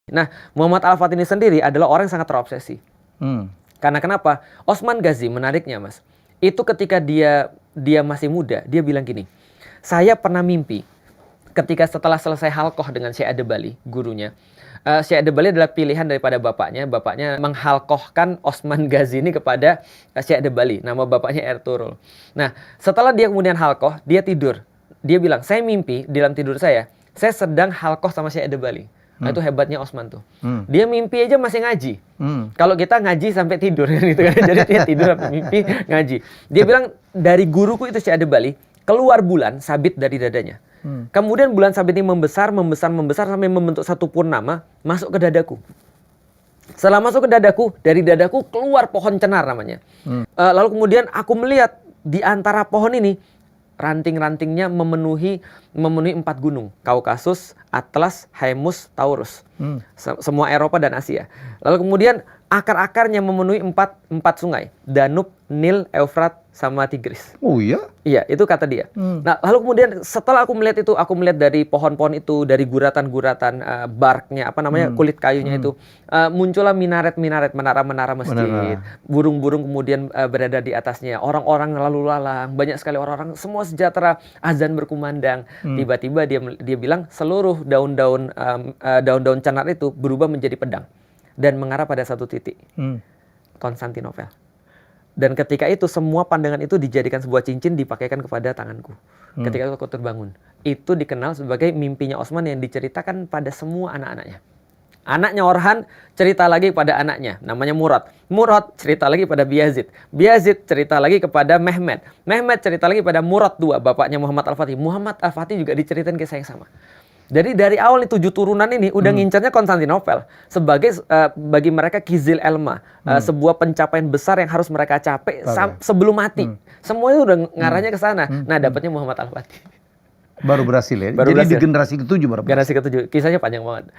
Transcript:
Nah, Muhammad Al-Fatih ini sendiri adalah orang yang sangat terobsesi. Karena kenapa? Osman Ghazi menariknya, Mas. Itu ketika dia masih muda, dia bilang gini, saya pernah mimpi ketika setelah selesai halqoh dengan Syekh Adebali, gurunya. Syekh Adebali adalah pilihan daripada bapaknya. Bapaknya menghalqohkan Osman Ghazi ini kepada Syekh Adebali. Nama bapaknya Ertugrul. Nah, setelah dia kemudian halqoh, dia tidur. Dia bilang, saya mimpi dalam tidur saya sedang halqoh sama Syekh Adebali. Nah, itu hebatnya Osman tuh. Dia mimpi aja masih ngaji. Kalau kita ngaji sampai tidur gitu kan. Jadi dia tidur sampai mimpi ngaji. Dia bilang dari guruku itu Syekh Adebali, keluar bulan sabit dari dadanya. Kemudian bulan sabit ini membesar sampai membentuk satu purnama, masuk ke dadaku. Setelah masuk ke dadaku, dari dadaku keluar pohon cenar namanya. Lalu kemudian aku melihat di antara pohon ini ranting-rantingnya memenuhi 4 gunung. Kaukasus, Atlas, Haemus, Taurus. Semua Eropa dan Asia. Lalu kemudian akar-akarnya memenuhi 4 sungai. Danub, Nil, Eufrat, sama Tigris. Oh iya? Iya, itu kata dia. Nah, lalu kemudian setelah aku melihat itu, aku melihat dari pohon-pohon itu, dari guratan-guratan barknya, kulit kayunya itu, muncullah minaret-minaret, menara-menara masjid. Burung-burung kemudian berada di atasnya. Orang-orang lalu lalang, banyak sekali orang-orang, semua sejahtera, azan berkumandang. Tiba-tiba dia bilang seluruh daun-daun cenar itu berubah menjadi pedang dan mengarah pada satu titik. Konstantinopel. Dan ketika itu semua pandangan itu dijadikan sebuah cincin dipakaikan kepada tanganku. Ketika itu aku terbangun. Itu dikenal sebagai mimpinya Osman yang diceritakan pada semua anak-anaknya. Anaknya Orhan cerita lagi pada anaknya, namanya Murad. Murad cerita lagi pada Bayezid. Bayezid cerita lagi kepada Mehmed. Mehmed cerita lagi pada Murad II, bapaknya Muhammad Al-Fatih. Muhammad Al-Fatih juga diceritain kisah yang sama. Jadi dari awal 7 turunan ini udah ngincarnya Konstantinopel sebagai bagi mereka kizil elma, sebuah pencapaian besar yang harus mereka capai sebelum mati. Semuanya udah ngarahnya ke sana. Nah, dapatnya Muhammad Al-Fatih. Baru berhasil ya. Baru jadi berhasil. di generasi ke-7 baru. Generasi ke-7. Kisahnya panjang banget.